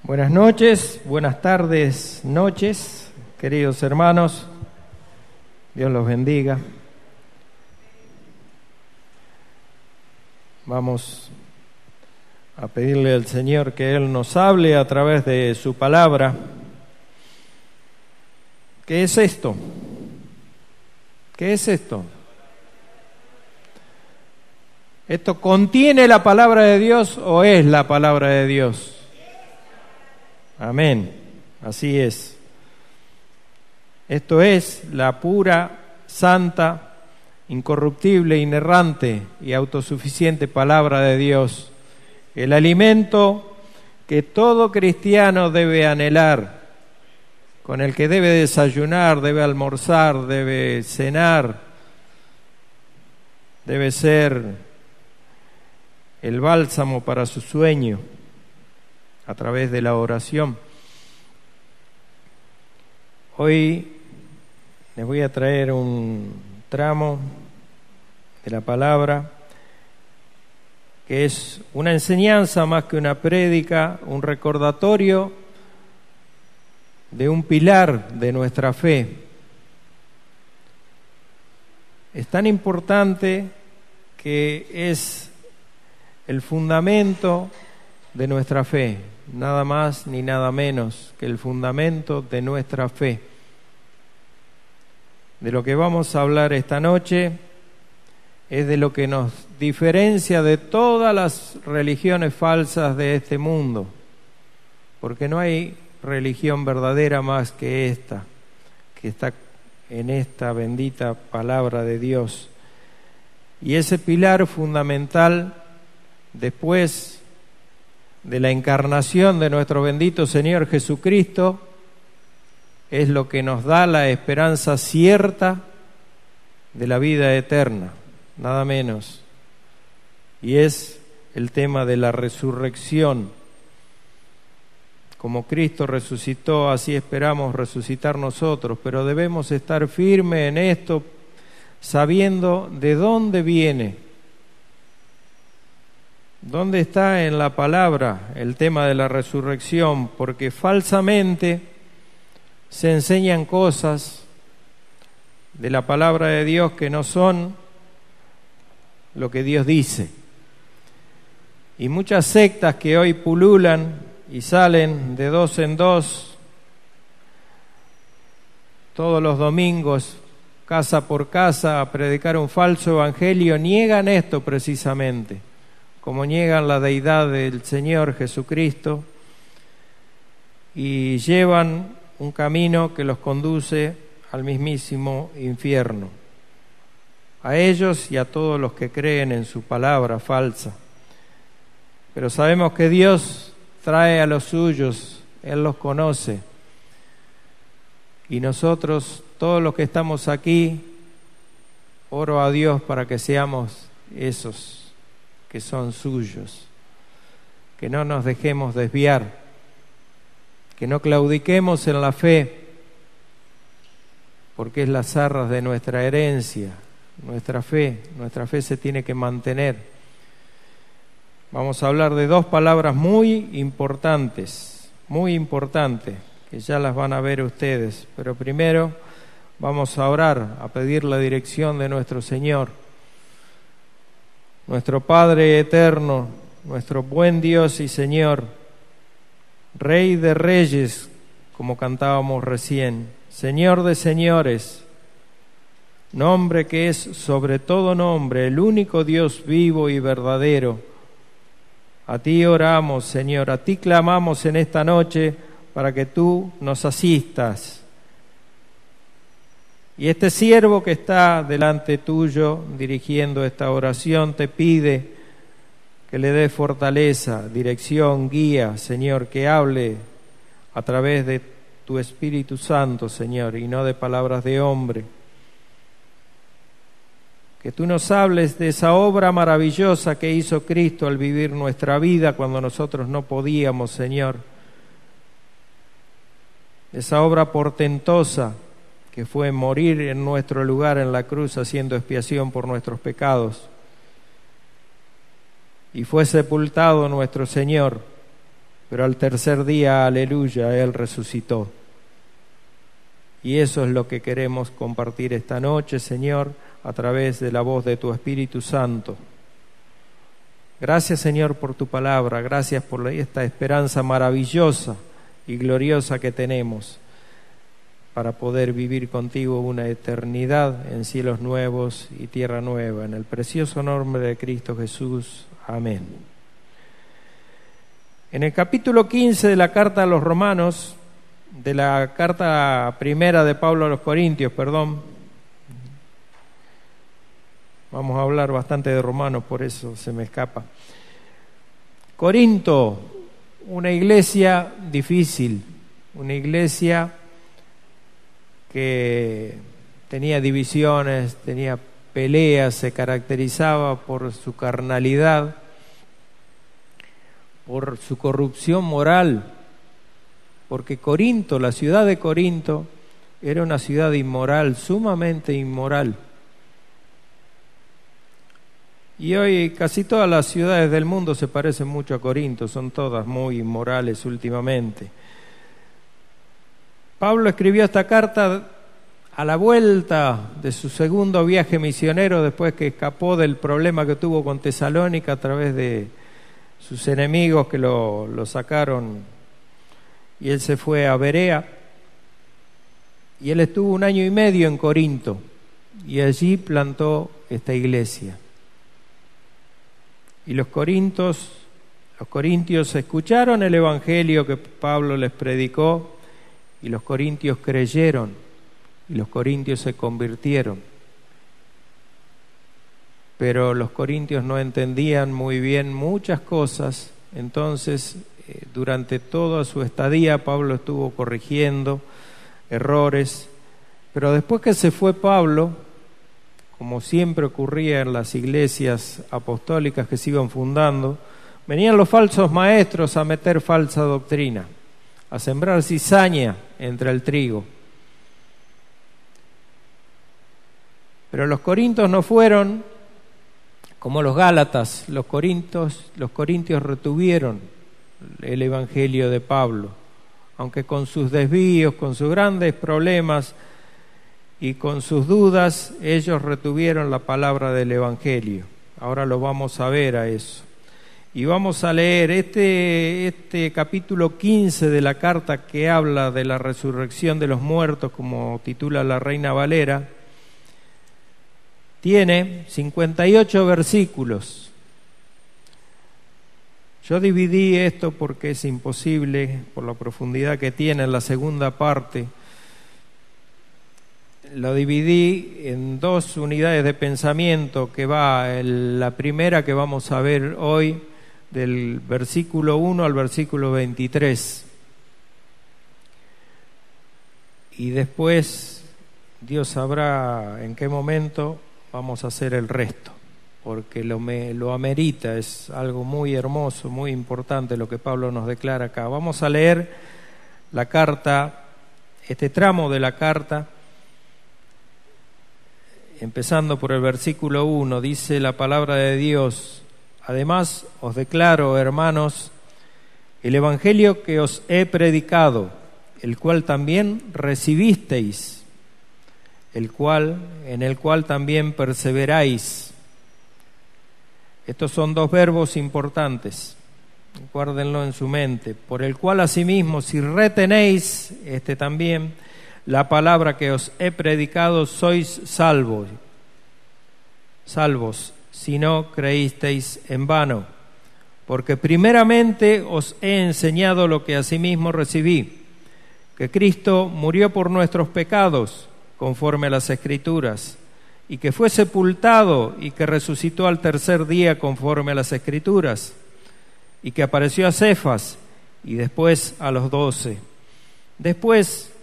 Buenas noches, buenas tardes, noches, queridos hermanos. Dios los bendiga. Vamos a pedirle al Señor que Él nos hable a través de su palabra. ¿Qué es esto? ¿Qué es esto? ¿Esto contiene la palabra de Dios o es la palabra de Dios? Amén, así es. Esto es la pura, santa, incorruptible, inerrante y autosuficiente palabra de Dios. El alimento que todo cristiano debe anhelar, con el que debe desayunar, debe almorzar, debe cenar, debe ser el bálsamo para su sueño a través de la oración. Hoy les voy a traer un tramo de la palabra que es una enseñanza más que una prédica, un recordatorio de un pilar de nuestra fe. Es tan importante que es el fundamento de nuestra fe, nada más ni nada menos que el fundamento de nuestra fe. De lo que vamos a hablar esta noche es de lo que nos diferencia de todas las religiones falsas de este mundo, porque no hay religión verdadera más que esta, que está en esta bendita palabra de Dios. Y ese pilar fundamental, después de la encarnación de nuestro bendito Señor Jesucristo, es lo que nos da la esperanza cierta de la vida eterna, nada menos. Y es el tema de la resurrección. Como Cristo resucitó, así esperamos resucitar nosotros, pero debemos estar firmes en esto, sabiendo de dónde viene. ¿Dónde está en la palabra el tema de la resurrección? Porque falsamente se enseñan cosas de la palabra de Dios que no son lo que Dios dice. Y muchas sectas que hoy pululan y salen de dos en dos todos los domingos, casa por casa, a predicar un falso evangelio, niegan esto precisamente, como niegan la deidad del Señor Jesucristo, y llevan un camino que los conduce al mismísimo infierno, a ellos y a todos los que creen en su palabra falsa. Pero sabemos que Dios trae a los suyos, Él los conoce, y nosotros, todos los que estamos aquí, oro a Dios para que seamos esos que son suyos, que no nos dejemos desviar, que no claudiquemos en la fe, porque es las arras de nuestra herencia, nuestra fe se tiene que mantener. Vamos a hablar de dos palabras muy importantes, que ya las van a ver ustedes, pero primero vamos a orar, a pedir la dirección de nuestro Señor. Nuestro Padre eterno, nuestro buen Dios y Señor, Rey de reyes, como cantábamos recién, Señor de señores, nombre que es sobre todo nombre, el único Dios vivo y verdadero. A ti oramos, Señor, a ti clamamos en esta noche para que tú nos asistas. Y este siervo que está delante tuyo dirigiendo esta oración te pide que le des fortaleza, dirección, guía, Señor, que hable a través de tu Espíritu Santo, Señor, y no de palabras de hombre. Que tú nos hables de esa obra maravillosa que hizo Cristo al vivir nuestra vida cuando nosotros no podíamos, Señor. Esa obra portentosa que fue morir en nuestro lugar en la cruz haciendo expiación por nuestros pecados. Y fue sepultado nuestro Señor, pero al tercer día, aleluya, Él resucitó. Y eso es lo que queremos compartir esta noche, Señor, a través de la voz de tu Espíritu Santo. Gracias, Señor, por tu palabra, gracias por esta esperanza maravillosa y gloriosa que tenemos para poder vivir contigo una eternidad en cielos nuevos y tierra nueva. En el precioso nombre de Cristo Jesús. Amén. En el capítulo 15 de la carta a los Romanos, de la carta primera de Pablo a los Corintios, vamos a hablar bastante de Romanos, por eso se me escapa. Corinto, una iglesia difícil, una iglesia que tenía divisiones, tenía peleas, se caracterizaba por su carnalidad, por su corrupción moral, porque Corinto, la ciudad de Corinto, era una ciudad inmoral, sumamente inmoral. Y hoy casi todas las ciudades del mundo se parecen mucho a Corinto, son todas muy inmorales últimamente. Pablo escribió esta carta a la vuelta de su segundo viaje misionero, después que escapó del problema que tuvo con Tesalónica a través de sus enemigos que lo sacaron, y él se fue a Berea, y él estuvo 1 año y medio en Corinto, y allí plantó esta iglesia. Y los corintios escucharon el evangelio que Pablo les predicó, y los corintios creyeron, y los corintios se convirtieron. Pero los corintios no entendían muy bien muchas cosas, entonces durante toda su estadía Pablo estuvo corrigiendo errores, pero después que se fue Pablo, como siempre ocurría en las iglesias apostólicas que se iban fundando, venían los falsos maestros a meter falsa doctrina, a sembrar cizaña entre el trigo. Pero los corintios no fueron como los gálatas, los corintios retuvieron el evangelio de Pablo, aunque con sus desvíos, con sus grandes problemas y con sus dudas, ellos retuvieron la palabra del evangelio. Ahora lo vamos a ver a eso. Y vamos a leer este capítulo 15 de la carta que habla de la resurrección de los muertos, como titula la Reina Valera. Tiene 58 versículos. Yo dividí esto porque es imposible, por la profundidad que tiene en la segunda parte. Lo dividí en 2 unidades de pensamiento, que va en la primera que vamos a ver hoy, del versículo 1 al versículo 23. Y después Dios sabrá en qué momento vamos a hacer el resto, porque lo amerita, es algo muy hermoso, muy importante lo que Pablo nos declara acá. Vamos a leer la carta, este tramo de la carta, empezando por el versículo 1, dice la palabra de Dios: Además os declaro, hermanos, el evangelio que os he predicado, el cual también recibisteis, en el cual también perseveráis. Estos son 2 verbos importantes, guárdenlo en su mente. Por el cual asimismo, si retenéis también la palabra que os he predicado, sois salvos, si no creísteis en vano. Porque primeramente os he enseñado lo que asimismo recibí, que Cristo murió por nuestros pecados, conforme a las Escrituras, y que fue sepultado y que resucitó al tercer día, conforme a las Escrituras, y que apareció a Cefas y después a los 12. Después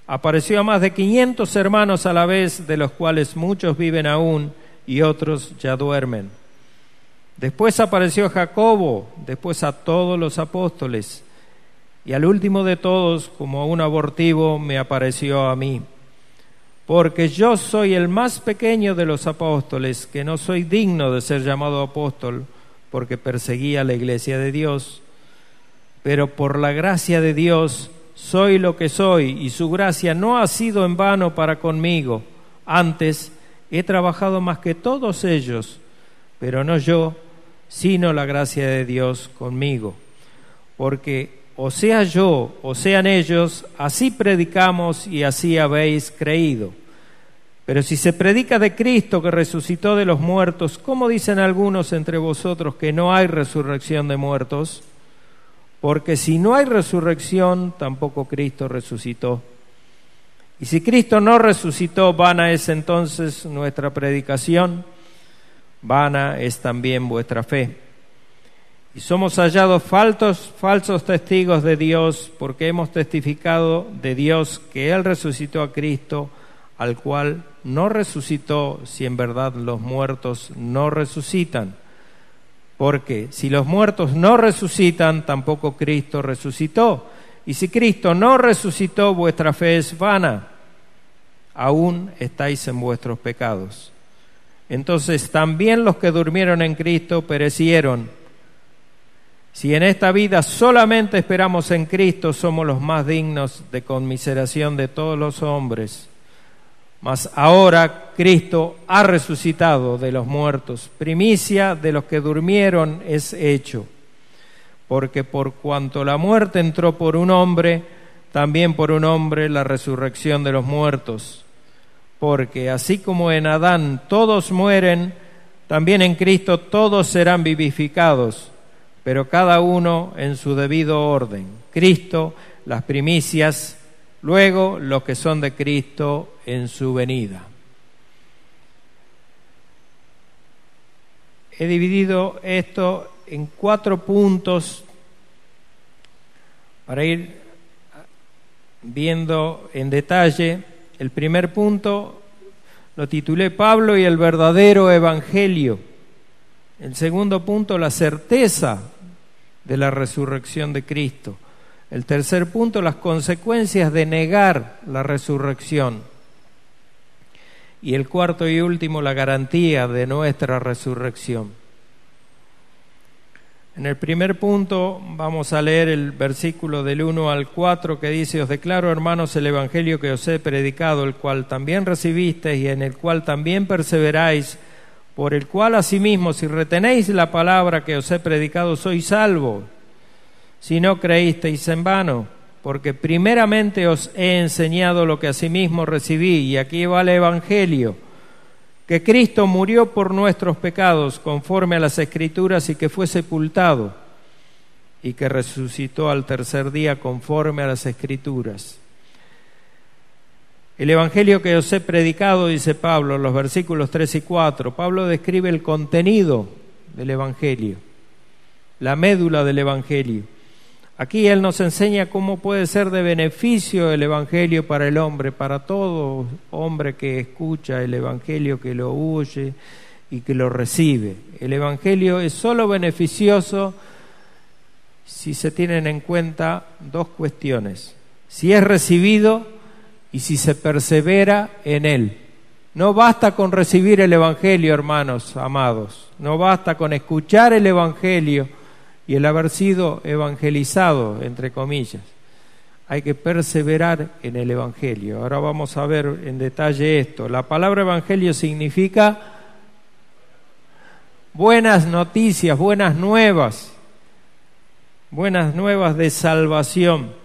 apareció a más de 500 hermanos a la vez, de los cuales muchos viven aún y otros ya duermen. Después apareció a Jacobo, después a todos los apóstoles, y al último de todos, como un abortivo, me apareció a mí. Porque yo soy el más pequeño de los apóstoles, que no soy digno de ser llamado apóstol, porque perseguía la iglesia de Dios. pero por la gracia de Dios soy lo que soy, y su gracia no ha sido en vano para conmigo. Antes he trabajado más que todos ellos, pero no yo, sino la gracia de Dios conmigo. Porque o sea yo, o sean ellos, así predicamos y así habéis creído. Pero si se predica de Cristo que resucitó de los muertos, ¿cómo dicen algunos entre vosotros que no hay resurrección de muertos? Porque si no hay resurrección, tampoco Cristo resucitó. Y si Cristo no resucitó, vana es entonces nuestra predicación, vana es también vuestra fe. Y somos hallados falsos testigos de Dios, porque hemos testificado de Dios que Él resucitó a Cristo, al cual no resucitó, si en verdad los muertos no resucitan. Porque si los muertos no resucitan, tampoco Cristo resucitó. Y si Cristo no resucitó, vuestra fe es vana. Aún estáis en vuestros pecados. Entonces también los que durmieron en Cristo perecieron. Si en esta vida solamente esperamos en Cristo, somos los más dignos de conmiseración de todos los hombres. Mas ahora Cristo ha resucitado de los muertos, primicia de los que durmieron es hecho. Porque por cuanto la muerte entró por un hombre, también por un hombre la resurrección de los muertos. Porque así como en Adán todos mueren, también en Cristo todos serán vivificados, pero cada uno en su debido orden. Cristo, las primicias, luego los que son de Cristo en su venida. He dividido esto en 4 puntos para ir viendo en detalle. El primer punto lo titulé Pablo y el verdadero evangelio. El segundo punto, la certeza de la resurrección de Cristo. El tercer punto, las consecuencias de negar la resurrección. Y el cuarto y último, la garantía de nuestra resurrección. En el primer punto vamos a leer el versículo del 1 al 4 que dice: Os declaro, hermanos, el evangelio que os he predicado, el cual también recibisteis y en el cual también perseveráis, por el cual asimismo, si retenéis la palabra que os he predicado, sois salvos, si no creísteis en vano, porque primeramente os he enseñado lo que asimismo recibí, y aquí va el evangelio, que Cristo murió por nuestros pecados conforme a las Escrituras, y que fue sepultado, y que resucitó al tercer día conforme a las Escrituras. El evangelio que os he predicado, dice Pablo, en los versículos 3 y 4, Pablo describe el contenido del evangelio, la médula del evangelio. Aquí él nos enseña cómo puede ser de beneficio el evangelio para el hombre, para todo hombre que escucha el evangelio, que lo oye y que lo recibe. El evangelio es solo beneficioso si se tienen en cuenta 2 cuestiones: si es recibido y si se persevera en él. No basta con recibir el evangelio, hermanos amados. No basta con escuchar el evangelio y el haber sido evangelizado, entre comillas. Hay que perseverar en el evangelio. Ahora vamos a ver en detalle esto. La palabra evangelio significa buenas noticias, buenas nuevas de salvación.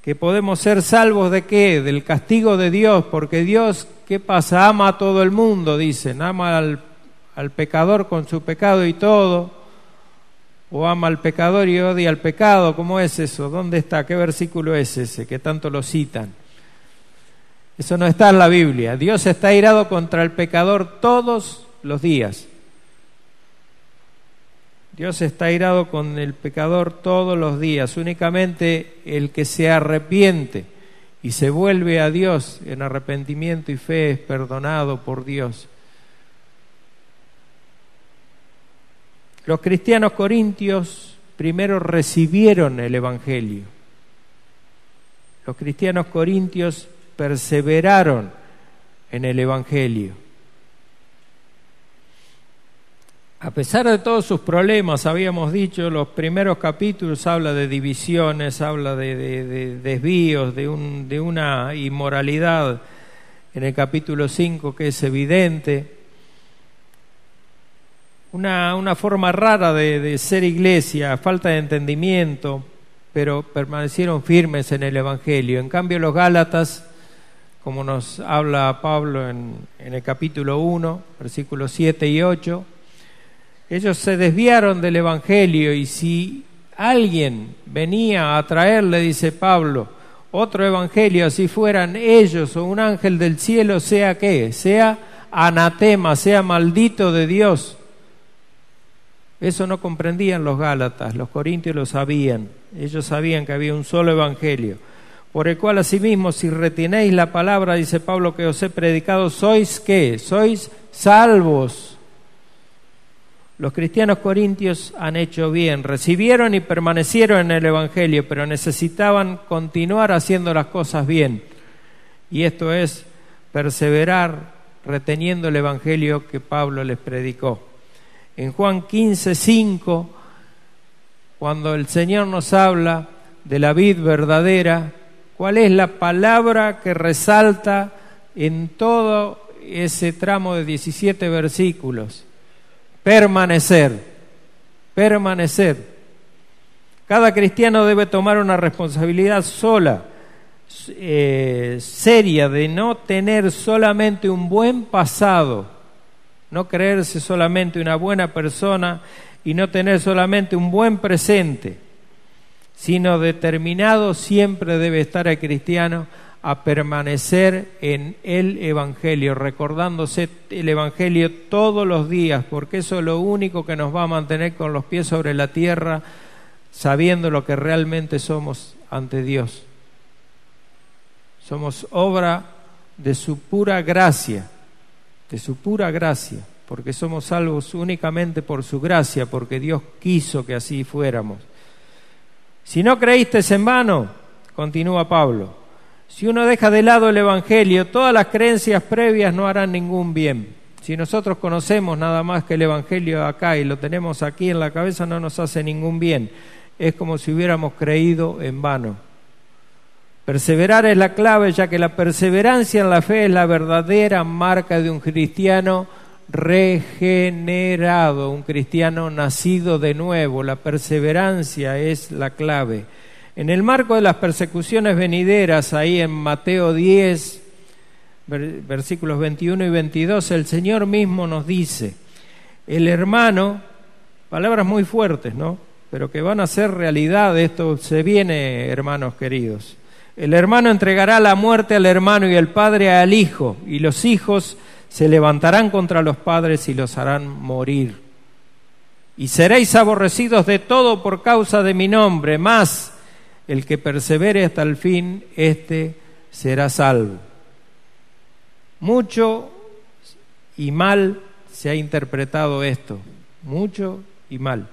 Que podemos ser salvos ¿de qué? Del castigo de Dios, porque Dios, ¿qué pasa? Ama a todo el mundo, dicen. Ama al pecador con su pecado y todo, o ama al pecador y odia al pecado. ¿Cómo es eso? ¿Dónde está? ¿Qué versículo es ese que tanto lo citan? Eso no está en la Biblia. Dios está airado contra el pecador todos los días. Dios está airado con el pecador todos los días. Únicamente el que se arrepiente y se vuelve a Dios en arrepentimiento y fe es perdonado por Dios. Los cristianos corintios primero recibieron el evangelio. Los cristianos corintios perseveraron en el evangelio. A pesar de todos sus problemas, habíamos dicho, los primeros capítulos habla de divisiones, habla de desvíos, de una inmoralidad en el capítulo 5 que es evidente, una forma rara de ser iglesia, falta de entendimiento, pero permanecieron firmes en el Evangelio. En cambio los Gálatas, como nos habla Pablo en el capítulo 1, versículos 7 y 8, ellos se desviaron del Evangelio, y si alguien venía a traerle, dice Pablo, otro evangelio, así fueran ellos o un ángel del cielo, sea ¿qué? Sea anatema, sea maldito de Dios. Eso no comprendían los Gálatas, los corintios lo sabían. Ellos sabían que había un solo evangelio, por el cual asimismo, si retenéis la palabra, dice Pablo, que os he predicado, ¿sois qué? Sois salvos. Los cristianos corintios han hecho bien, recibieron y permanecieron en el Evangelio, pero necesitaban continuar haciendo las cosas bien. Y esto es perseverar reteniendo el Evangelio que Pablo les predicó. En Juan 15:5, cuando el Señor nos habla de la vid verdadera, ¿cuál es la palabra que resalta en todo ese tramo de 17 versículos? Permanecer, permanecer. Cada cristiano debe tomar una responsabilidad sola, seria, de no tener solamente un buen pasado, no creerse solamente una buena persona y no tener solamente un buen presente, sino determinado siempre debe estar el cristiano a permanecer en el Evangelio, recordándose el Evangelio todos los días, porque eso es lo único que nos va a mantener con los pies sobre la tierra, sabiendo lo que realmente somos ante Dios. Somos obra de su pura gracia, porque somos salvos únicamente por su gracia, porque Dios quiso que así fuéramos. Si no creíste en vano, continúa Pablo, si uno deja de lado el Evangelio, todas las creencias previas no harán ningún bien. Si nosotros conocemos nada más que el Evangelio acá y lo tenemos aquí en la cabeza, no nos hace ningún bien. Es como si hubiéramos creído en vano. Perseverar es la clave, ya que la perseverancia en la fe es la verdadera marca de un cristiano regenerado, un cristiano nacido de nuevo. La perseverancia es la clave. En el marco de las persecuciones venideras, ahí en Mateo 10, versículos 21 y 22, el Señor mismo nos dice, el hermano, palabras muy fuertes, ¿no? Pero que van a ser realidad, esto se viene, hermanos queridos. El hermano entregará la muerte al hermano y el padre al hijo, y los hijos se levantarán contra los padres y los harán morir. Y seréis aborrecidos de todo por causa de mi nombre, mas el que persevere hasta el fin, éste será salvo. Mucho y mal se ha interpretado esto, mucho y mal.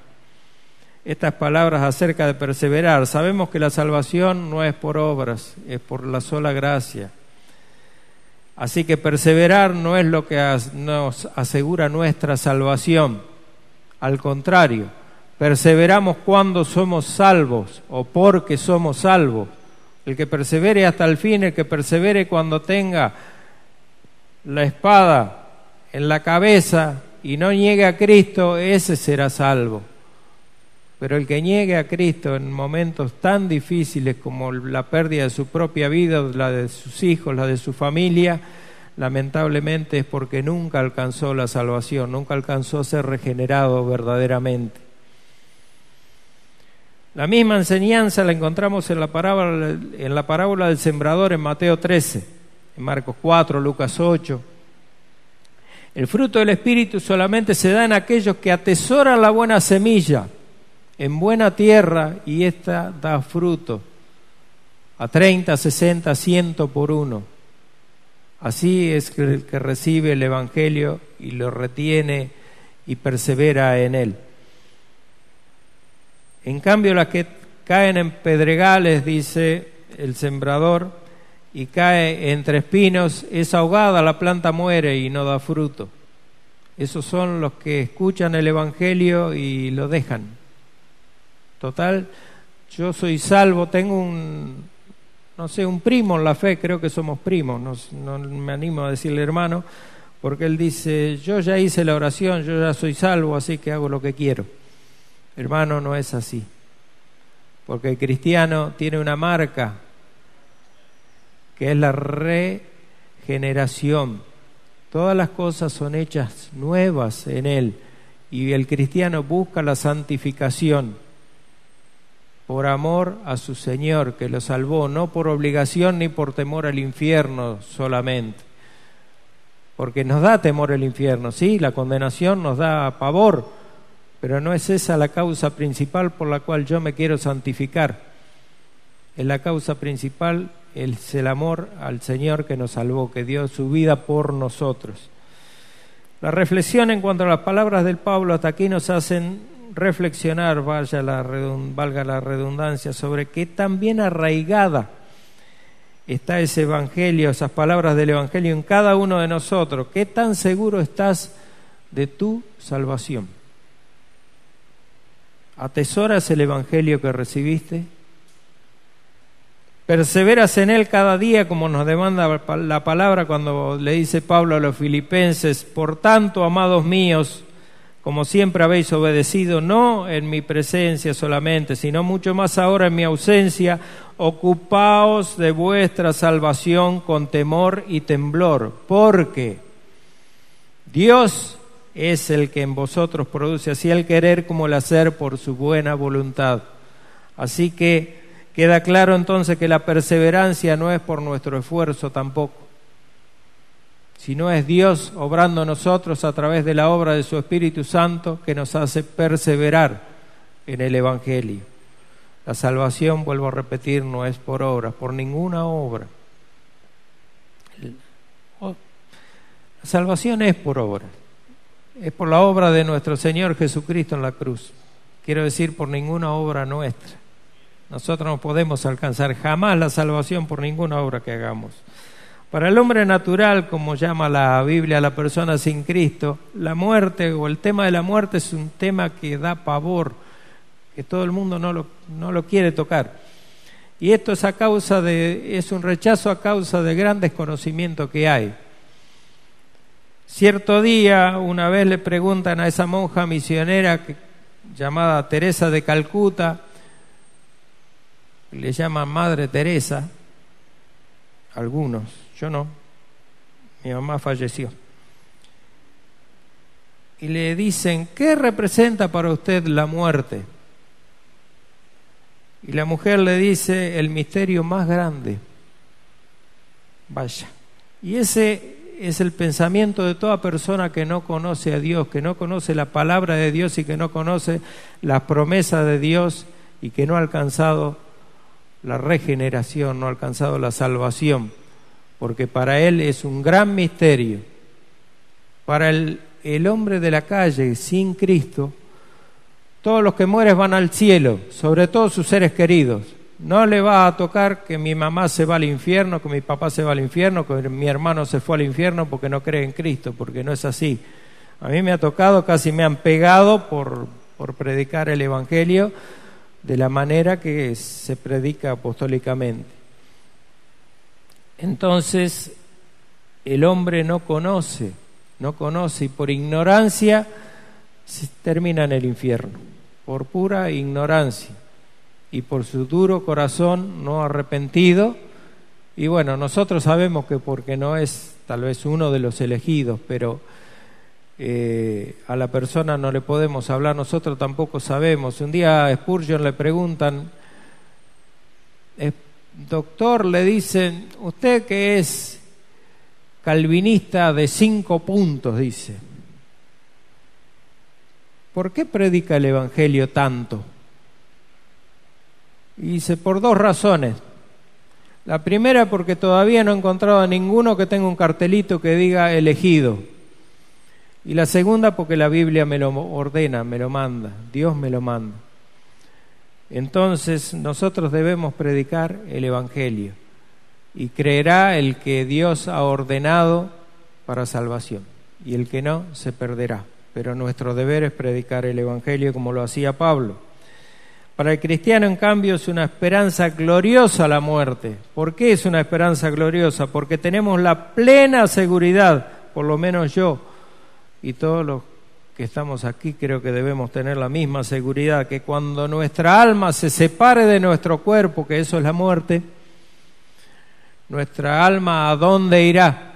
Estas palabras acerca de perseverar, sabemos que la salvación no es por obras, es por la sola gracia. Así que perseverar no es lo que nos asegura nuestra salvación, al contrario, perseveramos cuando somos salvos o porque somos salvos. El que persevere hasta el fin, el que persevere cuando tenga la espada en la cabeza y no niegue a Cristo, ese será salvo. Pero el que niegue a Cristo en momentos tan difíciles como la pérdida de su propia vida, la de sus hijos, la de su familia, lamentablemente es porque nunca alcanzó la salvación, nunca alcanzó a ser regenerado verdaderamente. La misma enseñanza la encontramos en la parábola del sembrador en Mateo 13, en Marcos 4, Lucas 8. El fruto del Espíritu solamente se da en aquellos que atesoran la buena semilla en buena tierra, y ésta da fruto a 30, 60, 100 por uno. Así es que el que recibe el Evangelio y lo retiene y persevera en él. En cambio, las que caen en pedregales, dice el sembrador, y cae entre espinos, es ahogada, la planta muere y no da fruto. Esos son los que escuchan el Evangelio y lo dejan. Total, yo soy salvo, tengo un primo en la fe, creo que somos primos, no me animo a decirle hermano, porque él dice, yo ya hice la oración, yo ya soy salvo, así que hago lo que quiero. Hermano, no es así, porque el cristiano tiene una marca, que es la regeneración. Todas las cosas son hechas nuevas en él, y el cristiano busca la santificación por amor a su Señor, que lo salvó, no por obligación ni por temor al infierno solamente. Porque nos da temor el infierno, sí, la condenación nos da pavor, pero no es esa la causa principal por la cual yo me quiero santificar. Es la causa principal, es el amor al Señor que nos salvó, que dio su vida por nosotros. La reflexión en cuanto a las palabras del Pablo hasta aquí nos hacen reflexionar, valga la redundancia, sobre qué tan bien arraigada está ese Evangelio, esas palabras del Evangelio en cada uno de nosotros. ¿Qué tan seguro estás de tu salvación? ¿Atesoras el Evangelio que recibiste? ¿Perseveras en él cada día como nos demanda la palabra cuando le dice Pablo a los filipenses? Por tanto, amados míos, como siempre habéis obedecido, no en mi presencia solamente, sino mucho más ahora en mi ausencia, ocupaos de vuestra salvación con temor y temblor, porque Dios es el que en vosotros produce así el querer como el hacer por su buena voluntad. Así que queda claro entonces que la perseverancia no es por nuestro esfuerzo tampoco, sino es Dios obrando en nosotros a través de la obra de su Espíritu Santo que nos hace perseverar en el Evangelio. La salvación, vuelvo a repetir, no es por obras, por ninguna obra. La salvación es por obras, es por la obra de nuestro Señor Jesucristo en la cruz. Quiero decir, por ninguna obra nuestra. Nosotros no podemos alcanzar jamás la salvación por ninguna obra que hagamos. Para el hombre natural, como llama la Biblia a la persona sin Cristo, la muerte o el tema de la muerte es un tema que da pavor, que todo el mundo no lo quiere tocar. Y esto es un rechazo a causa del gran desconocimiento que hay. Cierto día, una vez le preguntan a esa monja misionera llamada Teresa de Calcuta, le llaman Madre Teresa, algunos, yo no, mi mamá falleció. Y le dicen, ¿qué representa para usted la muerte? Y la mujer le dice, el misterio más grande. Vaya. Y ese es el pensamiento de toda persona que no conoce a Dios, que no conoce la palabra de Dios y que no conoce las promesas de Dios y que no ha alcanzado la regeneración, no ha alcanzado la salvación, porque para él es un gran misterio. Para el hombre de la calle sin Cristo, todos los que mueren van al cielo, sobre todo sus seres queridos. No le va a tocar que mi mamá se va al infierno, que mi papá se va al infierno, que mi hermano se fue al infierno porque no cree en Cristo, porque no es así. A mí me ha tocado, casi me han pegado por predicar el Evangelio de la manera que se predica apostólicamente. Entonces, el hombre no conoce y por ignorancia se termina en el infierno, por pura ignorancia y por su duro corazón no arrepentido. Y bueno, nosotros sabemos que porque no es tal vez uno de los elegidos, pero a la persona no le podemos hablar, nosotros tampoco sabemos. Un día a Spurgeon le preguntan, doctor, le dicen, usted que es calvinista de 5 puntos, dice, ¿por qué predica el Evangelio tanto? Y dice, por 2 razones. La primera, porque todavía no he encontrado a ninguno que tenga un cartelito que diga elegido. Y la segunda, porque la Biblia me lo ordena, me lo manda, Dios me lo manda. Entonces nosotros debemos predicar el Evangelio y creerá el que Dios ha ordenado para salvación. y el que no se perderá. Pero nuestro deber es predicar el Evangelio como lo hacía Pablo. Para el cristiano, en cambio, es una esperanza gloriosa la muerte. ¿Por qué es una esperanza gloriosa? Porque tenemos la plena seguridad, por lo menos yo y todos los que estamos aquí creo que debemos tener la misma seguridad, que cuando nuestra alma se separe de nuestro cuerpo, que eso es la muerte, nuestra alma ¿a dónde irá?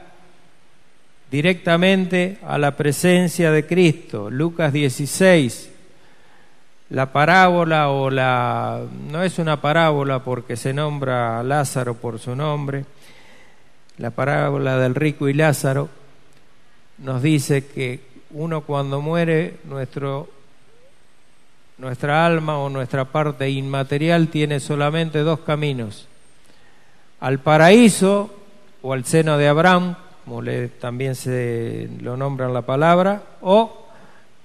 Directamente a la presencia de Cristo. Lucas 16, la parábola no es una parábola porque se nombra a Lázaro por su nombre, la parábola del rico y Lázaro nos dice que uno cuando muere, nuestra alma o nuestra parte inmaterial tiene solamente dos caminos: al paraíso o al seno de Abraham, como también se lo nombra en la palabra, o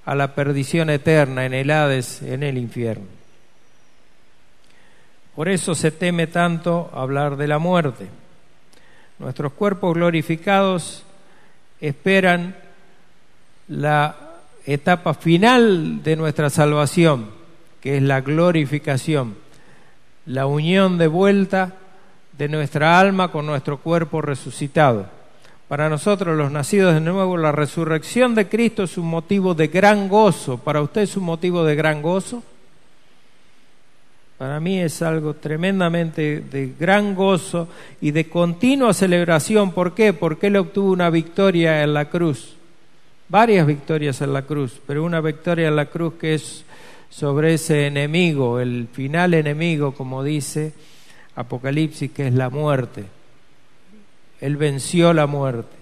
a la perdición eterna en el Hades, en el infierno. Por eso se teme tanto hablar de la muerte. Nuestros cuerpos glorificados esperan la etapa final de nuestra salvación, que es la glorificación, la unión de vuelta de nuestra alma con nuestro cuerpo resucitado. Para nosotros, los nacidos de nuevo, la resurrección de Cristo es un motivo de gran gozo. ¿Para usted es un motivo de gran gozo? Para mí es algo tremendamente de gran gozo y de continua celebración. ¿Por qué? Porque Él obtuvo una victoria en la cruz. Varias victorias en la cruz, pero una victoria en la cruz que es sobre ese enemigo, el final enemigo, como dice Apocalipsis, que es la muerte. Él venció la muerte.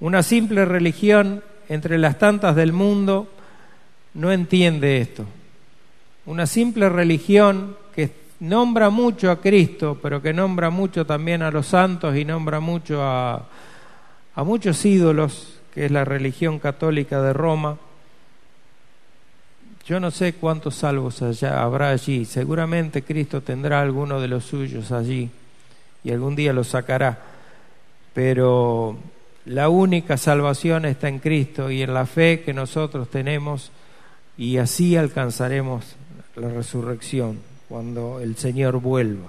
Una simple religión entre las tantas del mundo no entiende esto. Una simple religión que nombra mucho a Cristo, pero que nombra mucho también a los santos y nombra mucho a muchos ídolos, que es la religión católica de Roma. Yo no sé cuántos salvos habrá allí. Seguramente Cristo tendrá alguno de los suyos allí y algún día los sacará. Pero la única salvación está en Cristo y en la fe que nosotros tenemos, y así alcanzaremos la resurrección cuando el Señor vuelva.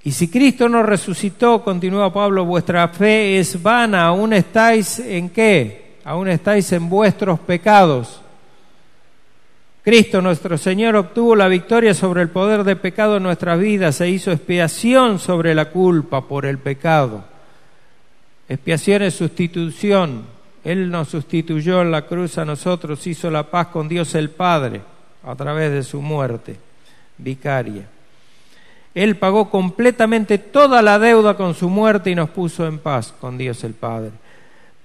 Y si Cristo no resucitó, continúa Pablo, vuestra fe es vana. ¿Aún estáis en qué? Aún estáis en vuestros pecados. Cristo nuestro Señor obtuvo la victoria sobre el poder de pecado en nuestras vidas, se hizo expiación sobre la culpa por el pecado. Expiación es sustitución. Él nos sustituyó en la cruz a nosotros, hizo la paz con Dios el Padre a través de su muerte vicaria. Él pagó completamente toda la deuda con su muerte y nos puso en paz con Dios el Padre.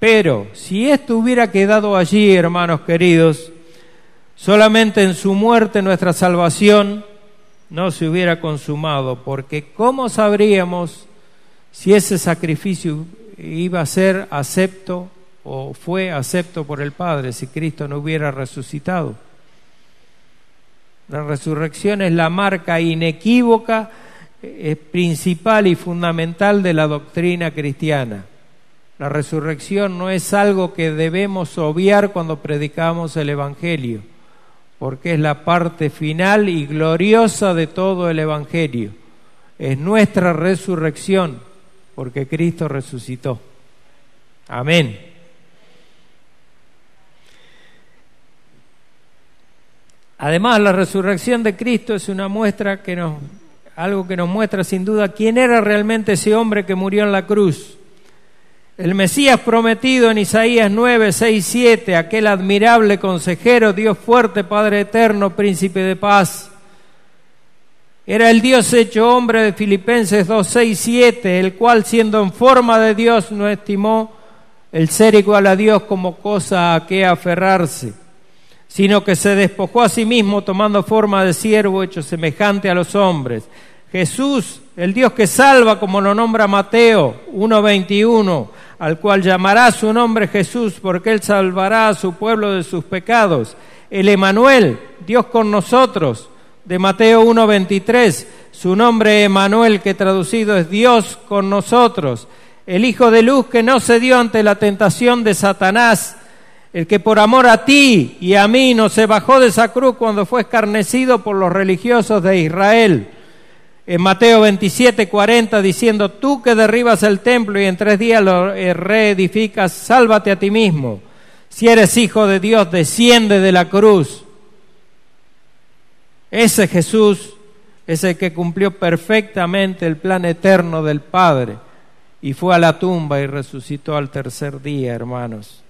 Pero si esto hubiera quedado allí, hermanos queridos, solamente en su muerte nuestra salvación no se hubiera consumado, porque ¿cómo sabríamos si ese sacrificio iba a ser acepto o fue acepto por el Padre si Cristo no hubiera resucitado? La resurrección es la marca inequívoca, principal y fundamental de la doctrina cristiana. La resurrección no es algo que debemos obviar cuando predicamos el Evangelio, porque es la parte final y gloriosa de todo el Evangelio. Es nuestra resurrección, porque Cristo resucitó. Amén. Además, la resurrección de Cristo es una muestra algo que nos muestra sin duda quién era realmente ese hombre que murió en la cruz. El Mesías prometido en Isaías 9, 6, 7, aquel admirable consejero, Dios fuerte, Padre eterno, príncipe de paz. Era el Dios hecho hombre de Filipenses 2, 6, 7, el cual siendo en forma de Dios no estimó el ser igual a Dios como cosa a que aferrarse, sino que se despojó a sí mismo tomando forma de siervo hecho semejante a los hombres. Jesús, el Dios que salva, como lo nombra Mateo 1:21, al cual llamará su nombre Jesús, porque Él salvará a su pueblo de sus pecados. El Emanuel, Dios con nosotros, de Mateo 1:23, su nombre Emanuel, que traducido es Dios con nosotros. el Hijo de luz que no cedió ante la tentación de Satanás, el que por amor a ti y a mí no se bajó de esa cruz cuando fue escarnecido por los religiosos de Israel. En Mateo 27:40 diciendo, tú que derribas el templo y en 3 días lo reedificas, sálvate a ti mismo. Si eres hijo de Dios, desciende de la cruz. Ese Jesús es el que cumplió perfectamente el plan eterno del Padre y fue a la tumba y resucitó al 3er día, hermanos.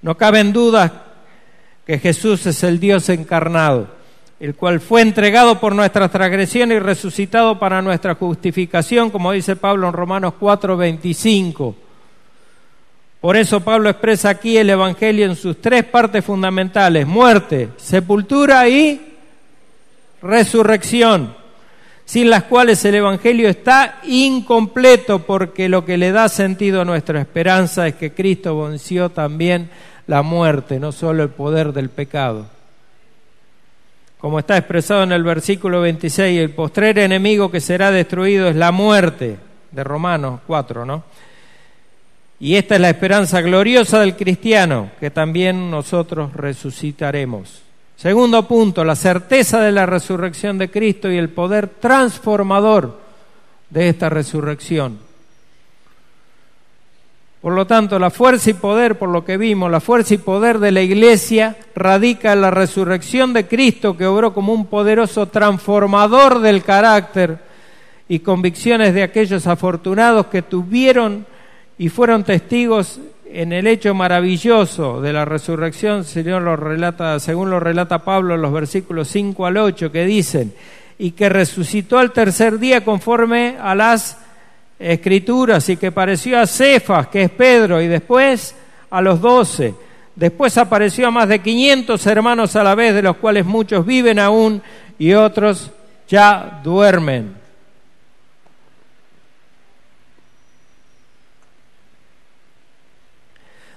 No caben dudas que Jesús es el Dios encarnado, el cual fue entregado por nuestras transgresiones y resucitado para nuestra justificación, como dice Pablo en Romanos 4:25. Por eso Pablo expresa aquí el Evangelio en sus 3 partes fundamentales: muerte, sepultura y resurrección, sin las cuales el Evangelio está incompleto, porque lo que le da sentido a nuestra esperanza es que Cristo venció también la muerte, no solo el poder del pecado. Como está expresado en el versículo 26, el postrer enemigo que será destruido es la muerte, de Romanos 4, ¿no? Y esta es la esperanza gloriosa del cristiano, que también nosotros resucitaremos. Segundo punto, la certeza de la resurrección de Cristo y el poder transformador de esta resurrección. Por lo tanto, la fuerza y poder, por lo que vimos, la fuerza y poder de la Iglesia radica en la resurrección de Cristo, que obró como un poderoso transformador del carácter y convicciones de aquellos afortunados que tuvieron y fueron testigos en el hecho maravilloso de la resurrección, según lo relata Pablo en los versículos 5 al 8, que dicen, y que resucitó al 3er día conforme a las Escrituras, y que pareció a Cefas, que es Pedro, y después a los 12. Después apareció a más de 500 hermanos a la vez, de los cuales muchos viven aún y otros ya duermen.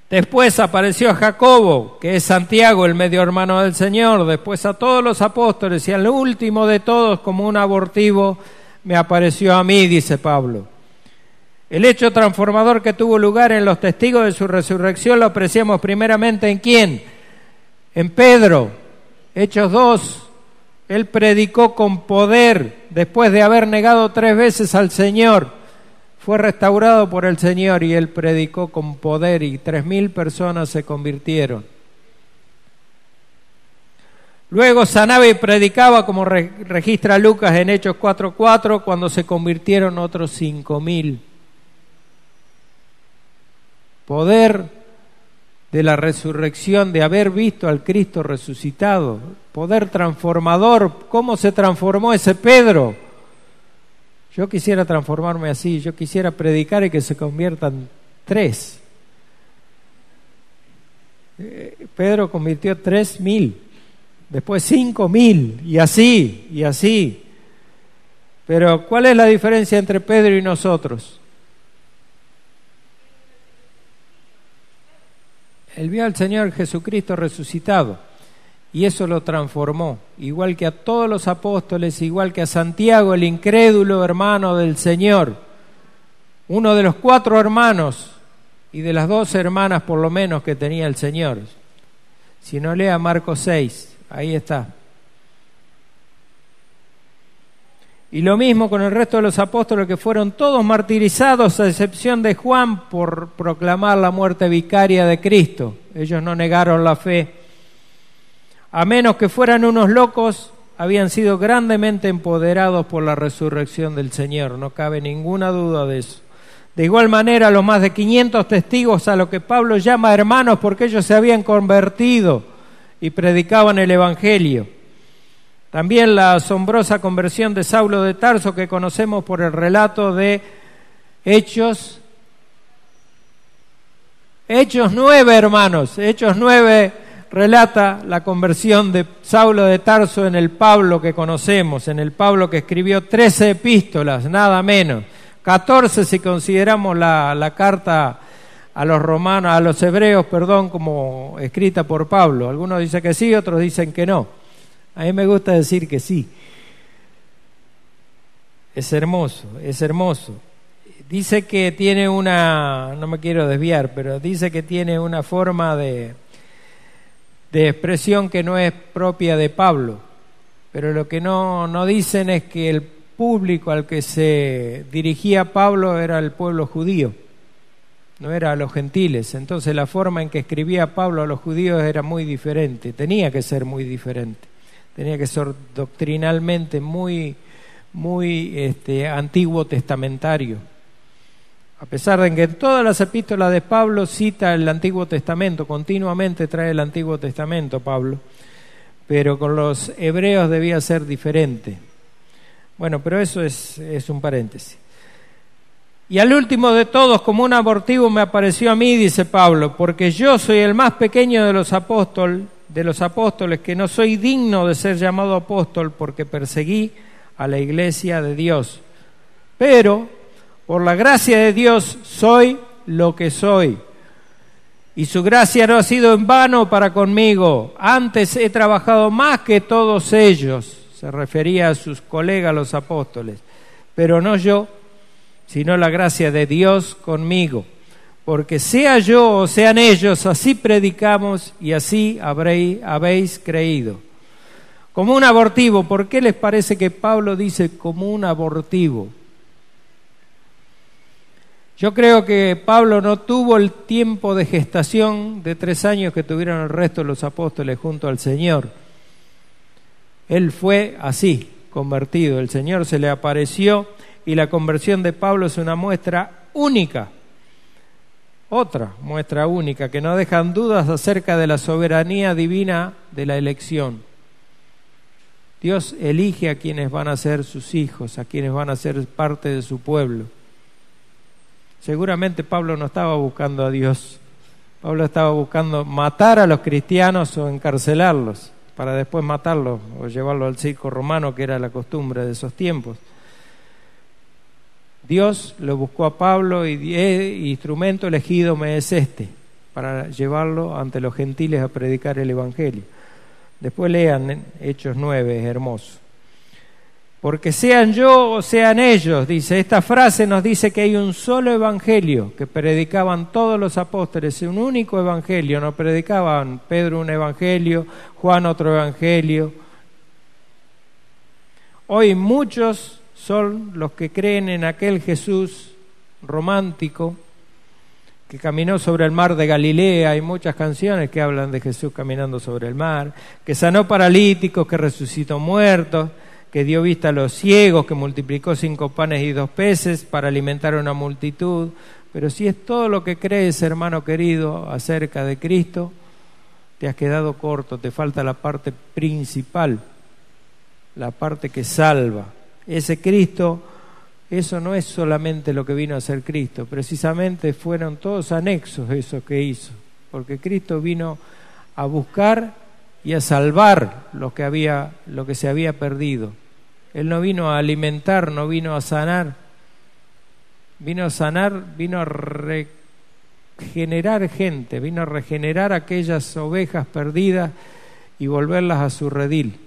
Después apareció a Jacobo, que es Santiago, el medio hermano del Señor. Después a todos los apóstoles, y al último de todos, como un abortivo, me apareció a mí, dice Pablo. El hecho transformador que tuvo lugar en los testigos de su resurrección lo apreciamos primeramente ¿en quién? En Pedro. Hechos 2. Él predicó con poder después de haber negado 3 veces al Señor. Fue restaurado por el Señor y él predicó con poder y 3,000 personas se convirtieron. Luego sanaba y predicaba, como registra Lucas en Hechos 4:4, cuando se convirtieron otros 5,000. Poder de la resurrección, de haber visto al Cristo resucitado. Poder transformador. ¿Cómo se transformó ese Pedro? Yo quisiera transformarme así. Yo quisiera predicar y que se conviertan 3. Pedro convirtió 3,000. Después 5,000. Y así, y así. Pero ¿cuál es la diferencia entre Pedro y nosotros? Él vio al Señor Jesucristo resucitado y eso lo transformó, igual que a todos los apóstoles, igual que a Santiago, el incrédulo hermano del Señor, uno de los 4 hermanos y de las 2 hermanas por lo menos que tenía el Señor. Si no, lea Marcos 6, ahí está. Y lo mismo con el resto de los apóstoles, que fueron todos martirizados, a excepción de Juan, por proclamar la muerte vicaria de Cristo. Ellos no negaron la fe. A menos que fueran unos locos, habían sido grandemente empoderados por la resurrección del Señor. No cabe ninguna duda de eso. De igual manera, los más de 500 testigos, a lo que Pablo llama hermanos, porque ellos se habían convertido y predicaban el Evangelio. También la asombrosa conversión de Saulo de Tarso, que conocemos por el relato de Hechos 9, hermanos. Hechos 9 relata la conversión de Saulo de Tarso en el Pablo que conocemos, en el Pablo que escribió 13 epístolas, nada menos. 14 si consideramos la carta a los hebreos, como escrita por Pablo. Algunos dicen que sí, otros dicen que no. A mí me gusta decir que sí. Es hermoso, es hermoso. dice que tiene una, no me quiero desviar, pero dice que tiene una forma de expresión que no es propia de Pablo. Pero lo que no dicen es que el público al que se dirigía Pablo era el pueblo judío, no era a los gentiles. Entonces la forma en que escribía Pablo a los judíos era muy diferente, tenía que ser muy diferente, tenía que ser doctrinalmente muy antiguo testamentario. A pesar de que en todas las epístolas de Pablo cita el Antiguo Testamento, continuamente trae el Antiguo Testamento Pablo, pero con los hebreos debía ser diferente. Bueno, pero eso es un paréntesis. Y al último de todos, como un abortivo me apareció a mí, dice Pablo, porque yo soy el más pequeño de los apóstoles, que no soy digno de ser llamado apóstol, porque perseguí a la iglesia de Dios. Pero por la gracia de Dios soy lo que soy. Y su gracia no ha sido en vano para conmigo. Antes he trabajado más que todos ellos. Se refería a sus colegas los apóstoles. Pero no yo, sino la gracia de Dios conmigo. Porque sea yo o sean ellos, así predicamos y así habéis creído. Como un abortivo. ¿Por qué les parece que Pablo dice como un abortivo? Yo creo que Pablo no tuvo el tiempo de gestación de 3 años que tuvieron el resto de los apóstoles junto al Señor. Él fue así, convertido. El Señor se le apareció y la conversión de Pablo es una muestra única. Otra muestra única que no dejan dudas acerca de la soberanía divina de la elección. Dios elige a quienes van a ser sus hijos, a quienes van a ser parte de su pueblo. Seguramente Pablo no estaba buscando a Dios. Pablo estaba buscando matar a los cristianos o encarcelarlos para después matarlos o llevarlos al circo romano, que era la costumbre de esos tiempos. Dios lo buscó a Pablo y instrumento elegido me es para llevarlo ante los gentiles a predicar el Evangelio. Después lean Hechos 9, es hermoso. Porque sean yo o sean ellos, dice, esta frase nos dice que hay un solo evangelio que predicaban todos los apóstoles, un único evangelio, no predicaban Pedro un evangelio, Juan otro evangelio. Hoy muchos son los que creen en aquel Jesús romántico que caminó sobre el mar de Galilea. Hay muchas canciones que hablan de Jesús caminando sobre el mar, que sanó paralíticos, que resucitó muertos, que dio vista a los ciegos, que multiplicó 5 panes y 2 peces para alimentar a una multitud. Pero si es todo lo que crees, hermano querido, acerca de Cristo, te has quedado corto, te falta la parte principal, la parte que salva. Ese Cristo, eso no es solamente lo que vino a hacer Cristo, precisamente fueron todos anexos eso que hizo, porque Cristo vino a buscar y a salvar lo que se había perdido. Él no vino a alimentar, no vino a sanar. Vino a sanar, vino a regenerar gente, vino a regenerar aquellas ovejas perdidas y volverlas a su redil,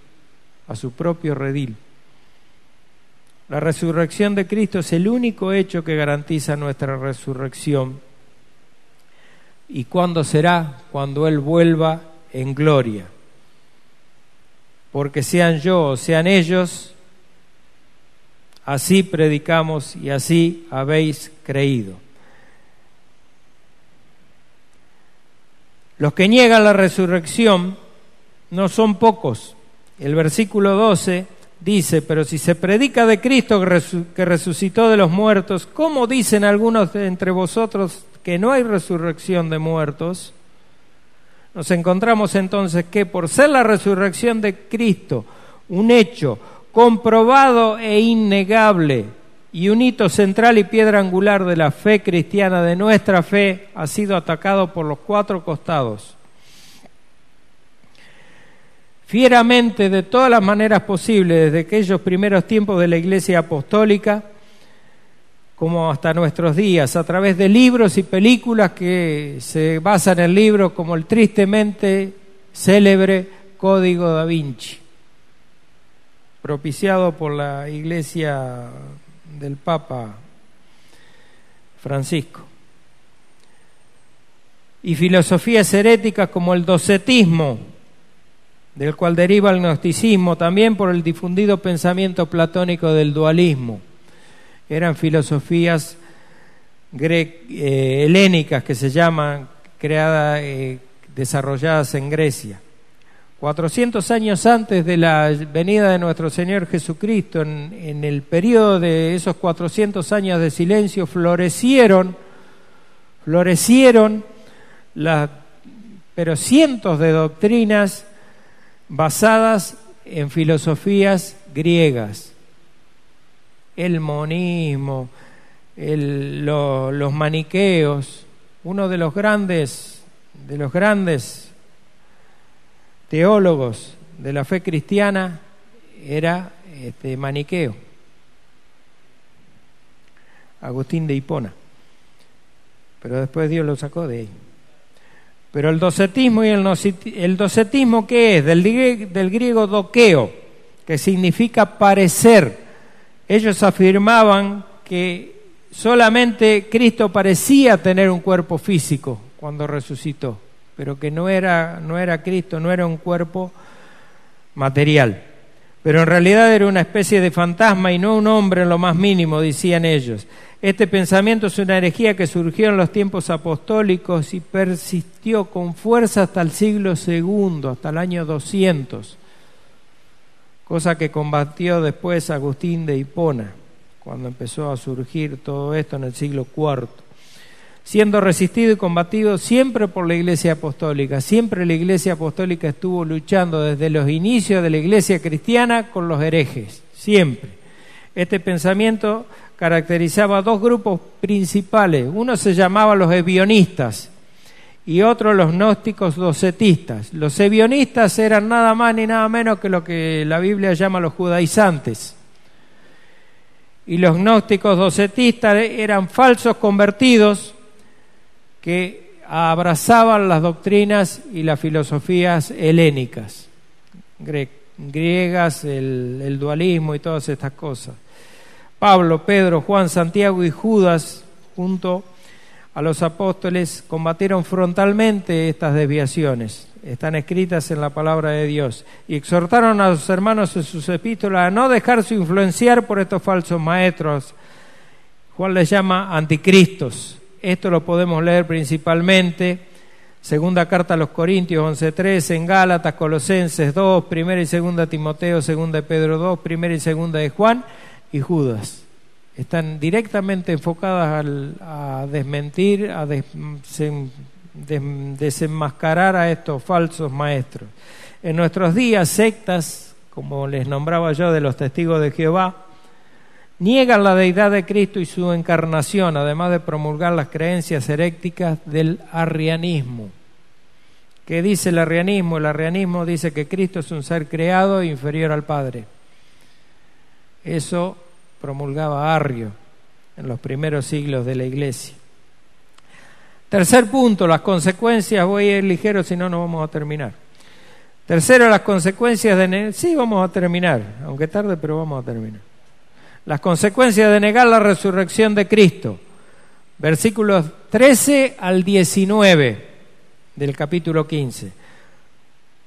a su propio redil. La resurrección de Cristo es el único hecho que garantiza nuestra resurrección. ¿Y cuándo será? Cuando Él vuelva en gloria. Porque sean yo o sean ellos, así predicamos y así habéis creído. Los que niegan la resurrección no son pocos. El versículo 12 dice, pero si se predica de Cristo que resucitó de los muertos, ¿cómo dicen algunos de entre vosotros que no hay resurrección de muertos? Nos encontramos entonces que por ser la resurrección de Cristo un hecho comprobado e innegable y un hito central y piedra angular de la fe cristiana, de nuestra fe, ha sido atacado por los 4 costados. Fieramente, de todas las maneras posibles, desde aquellos primeros tiempos de la Iglesia Apostólica, como hasta nuestros días, a través de libros y películas que se basan en libros como el tristemente célebre Código Da Vinci, propiciado por la Iglesia del Papa Francisco. Y filosofías heréticas como el docetismo, del cual deriva el gnosticismo, también por el difundido pensamiento platónico del dualismo. Eran filosofías helénicas que se llaman, desarrolladas en Grecia. 400 años antes de la venida de nuestro Señor Jesucristo, en el periodo de esos 400 años de silencio, florecieron pero cientos de doctrinas basadas en filosofías griegas. El monismo, los maniqueos. Uno de los grandes teólogos de la fe cristiana era maniqueo, Agustín de Hipona, pero después Dios lo sacó de ahí. Pero el docetismo el docetismo, ¿qué es? Del griego dokeo, que significa parecer. Ellos afirmaban que solamente Cristo parecía tener un cuerpo físico cuando resucitó, pero que no era Cristo, no era un cuerpo material. Pero en realidad era una especie de fantasma y no un hombre en lo más mínimo, decían ellos. Este pensamiento es una herejía que surgió en los tiempos apostólicos y persistió con fuerza hasta el siglo II, hasta el año 200, cosa que combatió después Agustín de Hipona, cuando empezó a surgir todo esto en el siglo IV, siendo resistido y combatido siempre por la Iglesia Apostólica. Siempre la Iglesia Apostólica estuvo luchando desde los inicios de la Iglesia cristiana con los herejes, siempre. Este pensamiento caracterizaba a dos grupos principales. Uno se llamaba los ebionistas y otro los gnósticos docetistas. Los ebionistas eran nada más ni nada menos que lo que la Biblia llama los judaizantes. Y los gnósticos docetistas eran falsos convertidos que abrazaban las doctrinas y las filosofías helénicas, griegas, el dualismo y todas estas cosas. Pablo, Pedro, Juan, Santiago y Judas, junto a los apóstoles, combatieron frontalmente estas desviaciones. Están escritas en la palabra de Dios. Y exhortaron a los hermanos en sus epístolas a no dejarse influenciar por estos falsos maestros. Juan les llama anticristos. Esto lo podemos leer principalmente, segunda carta a los Corintios 11:3, en Gálatas, Colosenses 2, primera y segunda Timoteo, segunda de Pedro 2, primera y segunda de Juan y Judas. Están directamente enfocadas a desmentir, a desenmascarar a estos falsos maestros. En nuestros días, sectas, como les nombraba yo, de los testigos de Jehová, niegan la deidad de Cristo y su encarnación, además de promulgar las creencias heréticas del arrianismo. ¿Qué dice el arrianismo? El arrianismo dice que Cristo es un ser creado e inferior al Padre. Eso promulgaba Arrio en los primeros siglos de la Iglesia. Tercer punto, las consecuencias. Voy a ir ligero, si no, no vamos a terminar. Tercero, las consecuencias de... Sí, vamos a terminar, aunque tarde, pero vamos a terminar. Las consecuencias de negar la resurrección de Cristo. Versículos 13 al 19 del capítulo 15.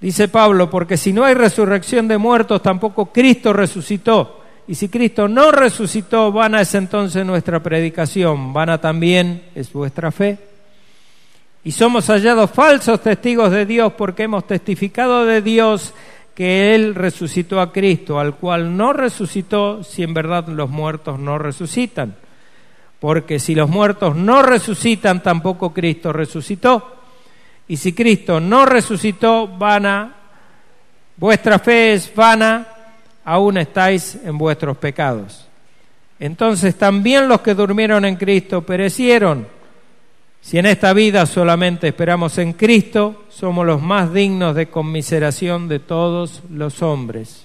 Dice Pablo, porque si no hay resurrección de muertos, tampoco Cristo resucitó. Y si Cristo no resucitó, vana es entonces nuestra predicación, vana también es vuestra fe. Y somos hallados falsos testigos de Dios porque hemos testificado de Dios que Él resucitó a Cristo, al cual no resucitó si en verdad los muertos no resucitan. Porque si los muertos no resucitan, tampoco Cristo resucitó. Y si Cristo no resucitó, vana, vuestra fe es vana, aún estáis en vuestros pecados. Entonces también los que durmieron en Cristo perecieron. Si en esta vida solamente esperamos en Cristo, somos los más dignos de conmiseración de todos los hombres.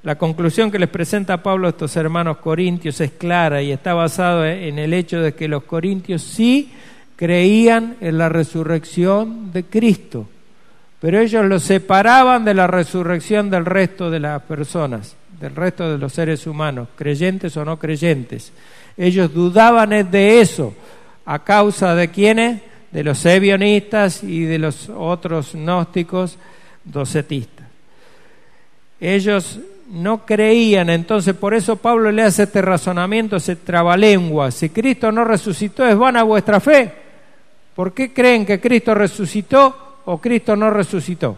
La conclusión que les presenta Pablo a estos hermanos corintios es clara y está basada en el hecho de que los corintios sí creían en la resurrección de Cristo, pero ellos lo separaban de la resurrección del resto de las personas, del resto de los seres humanos, creyentes o no creyentes. Ellos dudaban de eso. ¿A causa de quiénes? De los ebionistas y de los otros gnósticos docetistas. Ellos no creían, entonces por eso Pablo le hace este razonamiento, ese trabalengua. Si Cristo no resucitó, es vana vuestra fe. ¿Por qué creen que Cristo resucitó o Cristo no resucitó?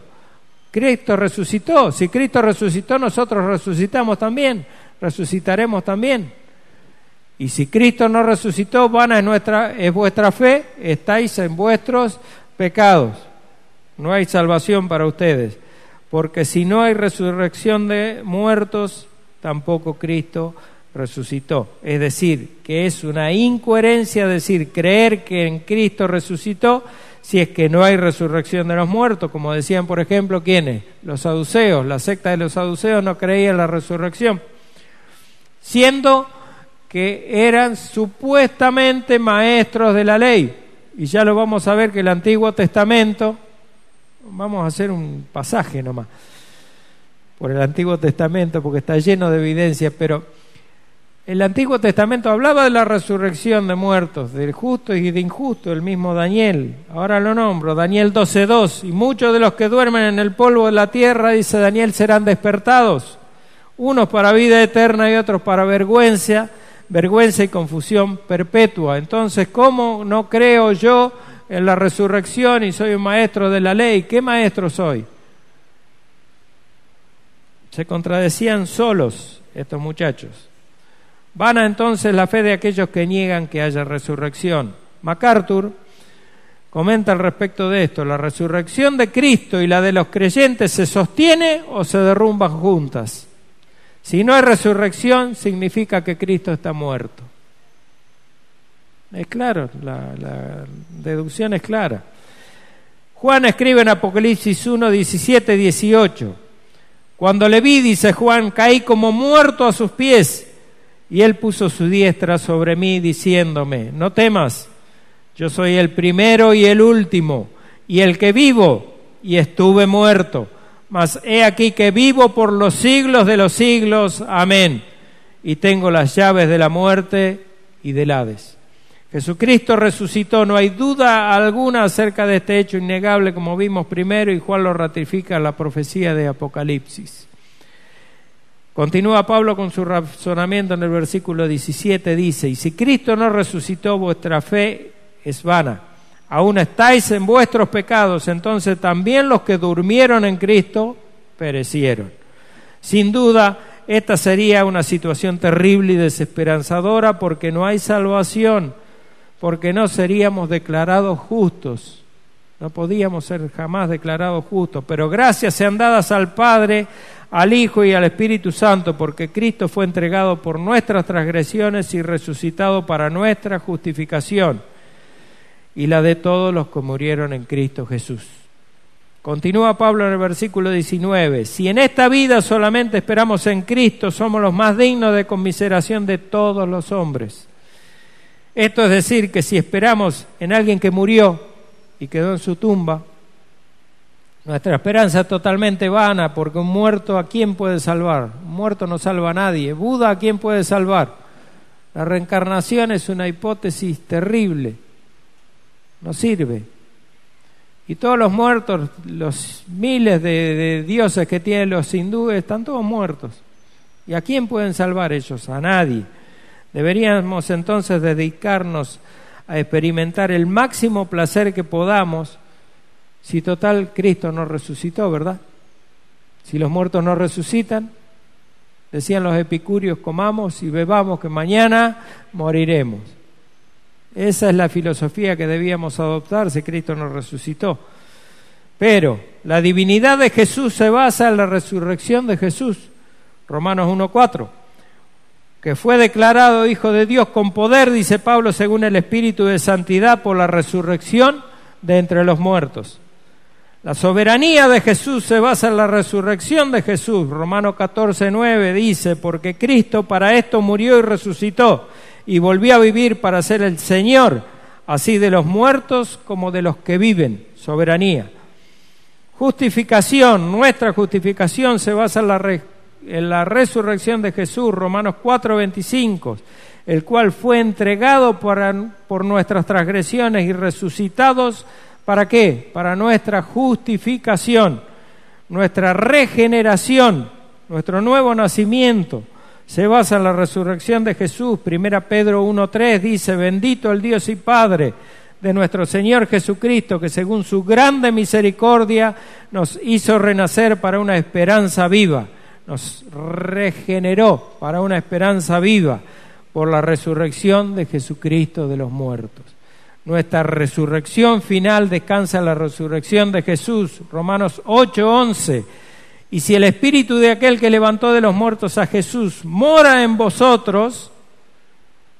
Cristo resucitó. Si Cristo resucitó, nosotros resucitamos también, resucitaremos también. Y si Cristo no resucitó, vana es vuestra fe, estáis en vuestros pecados. No hay salvación para ustedes. Porque si no hay resurrección de muertos, tampoco Cristo resucitó. Es decir, que es una incoherencia decir creer que en Cristo resucitó si es que no hay resurrección de los muertos, como decían, por ejemplo, ¿quiénes? Los saduceos. La secta de los saduceos no creía en la resurrección, siendo que eran supuestamente maestros de la ley. Y ya lo vamos a ver que el Antiguo Testamento, vamos a hacer un pasaje nomás por el Antiguo Testamento porque está lleno de evidencias, pero el Antiguo Testamento hablaba de la resurrección de muertos, del justo y de injusto, el mismo Daniel. Ahora lo nombro, Daniel 12:2. Y muchos de los que duermen en el polvo de la tierra, dice Daniel, serán despertados, unos para vida eterna y otros para vergüenza y confusión perpetua. Entonces, ¿cómo no creo yo en la resurrección y soy un maestro de la ley? ¿Qué maestro soy? Se contradecían solos estos muchachos. Vana entonces la fe de aquellos que niegan que haya resurrección. MacArthur comenta al respecto de esto: la resurrección de Cristo y la de los creyentes se sostiene o se derrumban juntas. Si no hay resurrección, significa que Cristo está muerto. Es claro, la deducción es clara. Juan escribe en Apocalipsis 1, 17, 18. Cuando le vi, dice Juan, caí como muerto a sus pies, y él puso su diestra sobre mí, diciéndome, no temas, yo soy el primero y el último, y el que vivo, y estuve muerto. Mas he aquí que vivo por los siglos de los siglos. Amén. Y tengo las llaves de la muerte y del Hades. Jesucristo resucitó, no hay duda alguna acerca de este hecho innegable, como vimos primero, y Juan lo ratifica en la profecía de Apocalipsis. Continúa Pablo con su razonamiento en el versículo 17, dice, y si Cristo no resucitó, vuestra fe es vana. Aún estáis en vuestros pecados, entonces también los que durmieron en Cristo perecieron. Sin duda, esta sería una situación terrible y desesperanzadora porque no hay salvación, porque no seríamos declarados justos. No podíamos ser jamás declarados justos, pero gracias sean dadas al Padre, al Hijo y al Espíritu Santo, porque Cristo fue entregado por nuestras transgresiones y resucitado para nuestra justificación y la de todos los que murieron en Cristo Jesús. Continúa Pablo en el versículo 19. Si en esta vida solamente esperamos en Cristo, somos los más dignos de conmiseración de todos los hombres. Esto es decir, que si esperamos en alguien que murió y quedó en su tumba, nuestra esperanza es totalmente vana, porque un muerto, ¿a quién puede salvar? Un muerto no salva a nadie. Buda, ¿a quién puede salvar? La reencarnación es una hipótesis terrible. No sirve. Y todos los muertos, los miles de dioses que tienen los hindúes, están todos muertos. ¿Y a quién pueden salvar ellos? A nadie. Deberíamos entonces dedicarnos a experimentar el máximo placer que podamos, si total Cristo no resucitó, ¿verdad? Si los muertos no resucitan, decían los epicúreos, comamos y bebamos que mañana moriremos. Esa es la filosofía que debíamos adoptar si Cristo nos resucitó. Pero la divinidad de Jesús se basa en la resurrección de Jesús. Romanos 1:4. Que fue declarado Hijo de Dios con poder, dice Pablo, según el Espíritu de Santidad, por la resurrección de entre los muertos. La soberanía de Jesús se basa en la resurrección de Jesús. Romanos 14:9 dice, porque Cristo para esto murió y resucitó, y volvió a vivir para ser el Señor, así de los muertos como de los que viven. Soberanía. Justificación. Nuestra justificación se basa en la en la resurrección de Jesús, Romanos 4:25, el cual fue entregado por nuestras transgresiones y resucitados, ¿para qué? Para nuestra justificación, nuestra regeneración, nuestro nuevo nacimiento. Se basa en la resurrección de Jesús. 1 Pedro 1:3 dice: bendito el Dios y Padre de nuestro Señor Jesucristo, que según su grande misericordia nos hizo renacer para una esperanza viva, nos regeneró para una esperanza viva por la resurrección de Jesucristo de los muertos. Nuestra resurrección final descansa en la resurrección de Jesús, Romanos 8:11. Y si el espíritu de aquel que levantó de los muertos a Jesús mora en vosotros,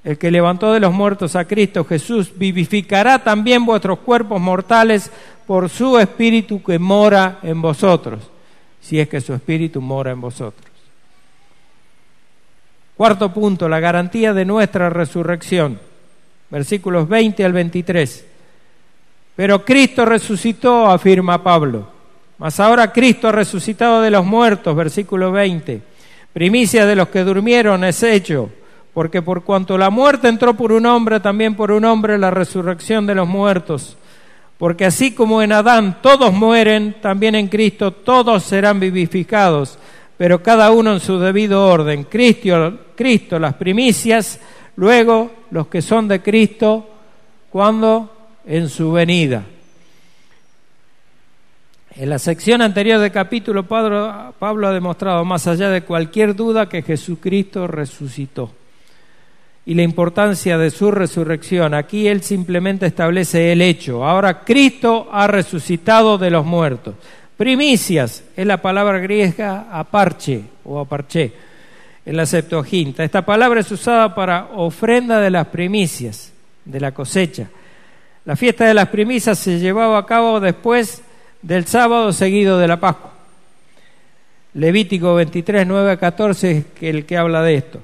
el que levantó de los muertos a Cristo Jesús vivificará también vuestros cuerpos mortales por su espíritu que mora en vosotros, si es que su espíritu mora en vosotros. Cuarto punto, la garantía de nuestra resurrección. Versículos 20 al 23. Pero Cristo resucitó, afirma Pablo. Mas ahora Cristo ha resucitado de los muertos, versículo 20. Primicia de los que durmieron es hecho, porque por cuanto la muerte entró por un hombre, también por un hombre la resurrección de los muertos. Porque así como en Adán todos mueren, también en Cristo todos serán vivificados, pero cada uno en su debido orden. Cristo las primicias, luego los que son de Cristo, ¿cuándo? En su venida. En la sección anterior del capítulo, Pablo ha demostrado, más allá de cualquier duda, que Jesucristo resucitó y la importancia de su resurrección. Aquí él simplemente establece el hecho. Ahora Cristo ha resucitado de los muertos. Primicias es la palabra griega aparche o aparché en la Septuaginta. Esta palabra es usada para ofrenda de las primicias, de la cosecha. La fiesta de las primicias se llevaba a cabo después del sábado seguido de la Pascua. Levítico 23, 9 a 14 es el que habla de esto.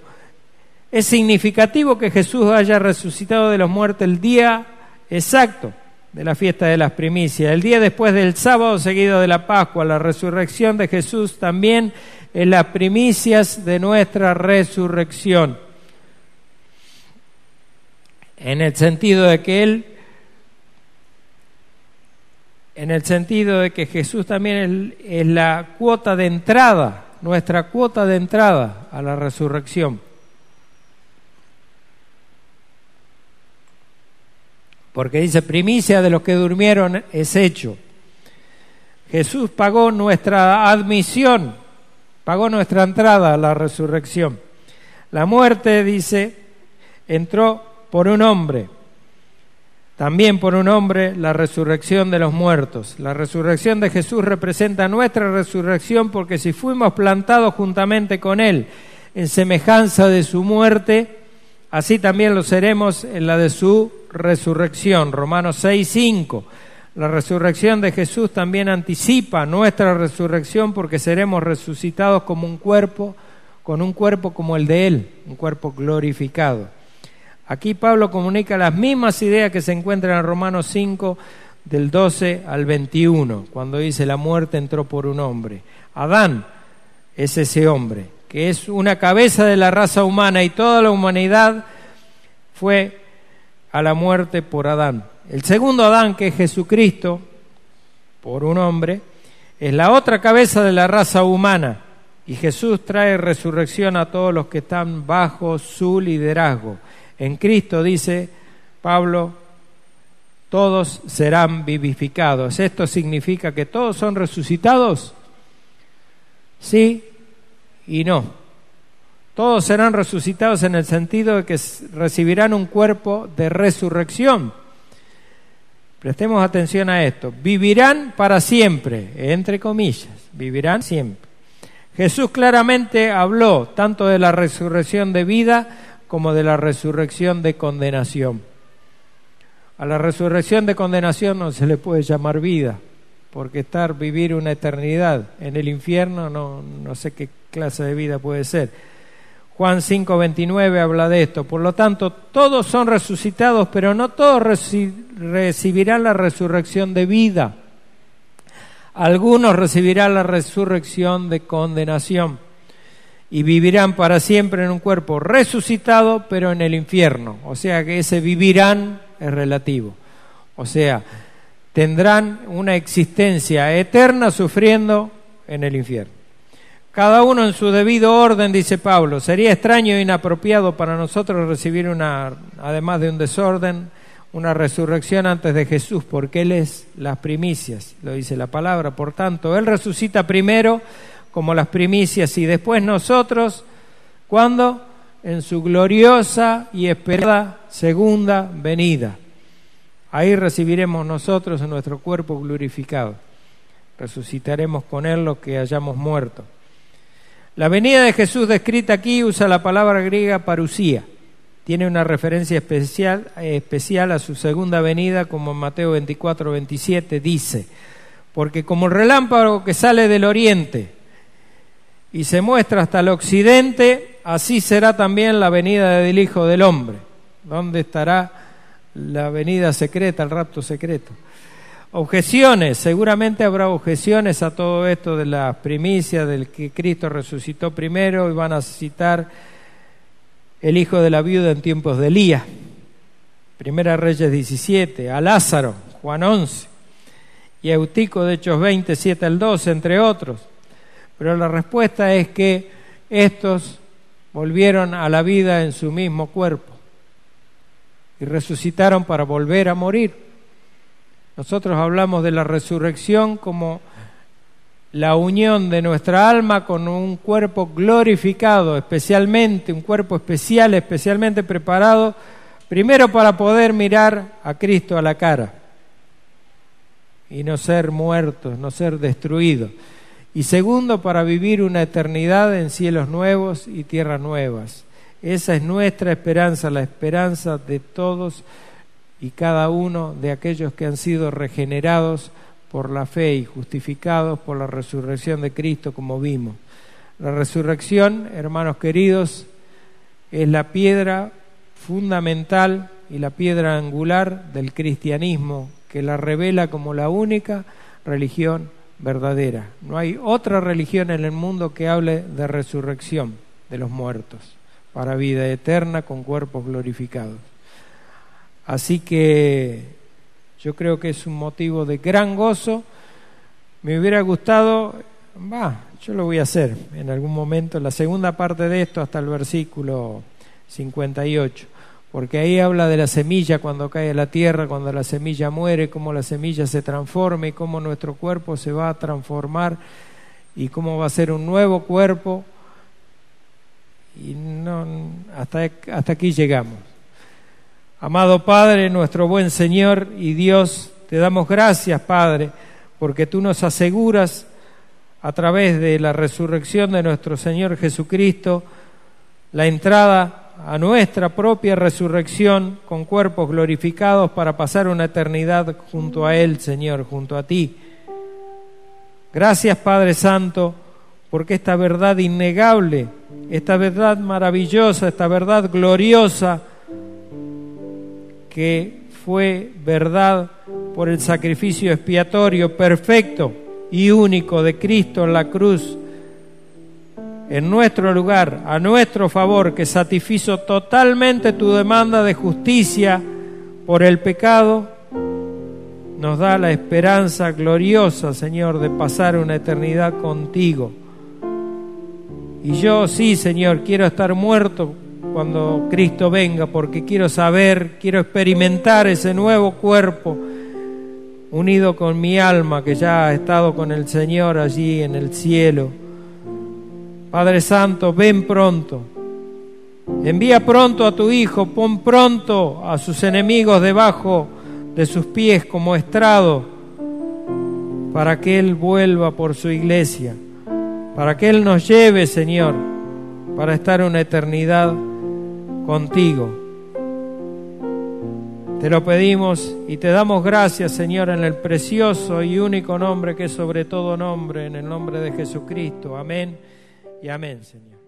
Es significativo que Jesús haya resucitado de los muertos el día exacto de la fiesta de las primicias, el día después del sábado seguido de la Pascua. La resurrección de Jesús también es las primicias de nuestra resurrección, en el sentido de que Jesús también es la cuota de entrada, nuestra cuota de entrada a la resurrección. Porque dice, primicia de los que durmieron es hecho. Jesús pagó nuestra admisión, pagó nuestra entrada a la resurrección. La muerte, dice, entró por un hombre. También por un hombre la resurrección de los muertos. La resurrección de Jesús representa nuestra resurrección, porque si fuimos plantados juntamente con Él en semejanza de su muerte, así también lo seremos en la de su resurrección. Romanos 6:5. La resurrección de Jesús también anticipa nuestra resurrección, porque seremos resucitados como un cuerpo, con un cuerpo como el de Él, un cuerpo glorificado. Aquí Pablo comunica las mismas ideas que se encuentran en Romanos 5, del 12 al 21, cuando dice la muerte entró por un hombre. Adán es ese hombre, que es una cabeza de la raza humana, y toda la humanidad fue a la muerte por Adán. El segundo Adán, que es Jesucristo, por un hombre, es la otra cabeza de la raza humana, y Jesús trae resurrección a todos los que están bajo su liderazgo. En Cristo, dice Pablo, todos serán vivificados. ¿Esto significa que todos son resucitados? Sí y no. Todos serán resucitados en el sentido de que recibirán un cuerpo de resurrección. Prestemos atención a esto. Vivirán para siempre, entre comillas, vivirán siempre. Jesús claramente habló tanto de la resurrección de vida como de la resurrección de condenación. A la resurrección de condenación no se le puede llamar vida, porque vivir una eternidad en el infierno no sé qué clase de vida puede ser. Juan 5:29 habla de esto. Por lo tanto, todos son resucitados, pero no todos recibirán la resurrección de vida. Algunos recibirán la resurrección de condenación. y vivirán para siempre en un cuerpo resucitado, pero en el infierno. O sea que ese vivirán es relativo. O sea, tendrán una existencia eterna sufriendo en el infierno. Cada uno en su debido orden, dice Pablo. Sería extraño e inapropiado para nosotros recibir además de un desorden, una resurrección antes de Jesús, porque Él es las primicias, lo dice la palabra. Por tanto, Él resucita primero como las primicias y después nosotros, ¿cuándo? En su gloriosa y esperada segunda venida. Ahí recibiremos nosotros en nuestro cuerpo glorificado. Resucitaremos con Él los que hayamos muerto. La venida de Jesús descrita aquí usa la palabra griega parusía. Tiene una referencia especial a su segunda venida, como en Mateo 24:27 dice: porque como el relámpago que sale del oriente y se muestra hasta el occidente, así será también la venida del Hijo del Hombre. ¿Dónde estará la venida secreta, el rapto secreto? Objeciones, seguramente habrá objeciones a todo esto de las primicias, del que Cristo resucitó primero, y van a citar el hijo de la viuda en tiempos de Elías, Primera Reyes 17, a Lázaro, Juan 11, y a Eutico de Hechos 20, 7 al 12, entre otros. Pero la respuesta es que estos volvieron a la vida en su mismo cuerpo y resucitaron para volver a morir. Nosotros hablamos de la resurrección como la unión de nuestra alma con un cuerpo glorificado, especialmente, un cuerpo especial, especialmente preparado, primero para poder mirar a Cristo a la cara y no ser muertos, no ser destruidos. Y segundo, para vivir una eternidad en cielos nuevos y tierras nuevas. Esa es nuestra esperanza, la esperanza de todos y cada uno de aquellos que han sido regenerados por la fe y justificados por la resurrección de Cristo, como vimos. La resurrección, hermanos queridos, es la piedra fundamental y la piedra angular del cristianismo, que la revela como la única religión verdadera. No hay otra religión en el mundo que hable de resurrección de los muertos para vida eterna con cuerpos glorificados. Así que yo creo que es un motivo de gran gozo. Me hubiera gustado, yo lo voy a hacer en algún momento, la segunda parte de esto hasta el versículo 58, porque ahí habla de la semilla cuando cae a la tierra, cuando la semilla muere, cómo la semilla se transforma y cómo nuestro cuerpo se va a transformar y cómo va a ser un nuevo cuerpo. Y hasta aquí llegamos. Amado Padre, nuestro buen Señor y Dios, te damos gracias, Padre, porque tú nos aseguras a través de la resurrección de nuestro Señor Jesucristo la entrada a nuestra propia resurrección con cuerpos glorificados para pasar una eternidad junto a Él, Señor, junto a ti. Gracias, Padre Santo, porque esta verdad innegable, esta verdad maravillosa, esta verdad gloriosa, que fue verdad por el sacrificio expiatorio perfecto y único de Cristo en la cruz, en nuestro lugar, a nuestro favor, que satisfizo totalmente tu demanda de justicia por el pecado, nos da la esperanza gloriosa, Señor, de pasar una eternidad contigo. Y yo sí, Señor, quiero estar muerto cuando Cristo venga, porque quiero saber, quiero experimentar ese nuevo cuerpo unido con mi alma que ya ha estado con el Señor allí en el cielo. Padre Santo, ven pronto. Envía pronto a tu Hijo, pon pronto a sus enemigos debajo de sus pies como estrado, para que Él vuelva por su iglesia, para que Él nos lleve, Señor, para estar una eternidad contigo. Te lo pedimos y te damos gracias, Señor, en el precioso y único nombre que es sobre todo nombre, en el nombre de Jesucristo. Amén y amén, Señor.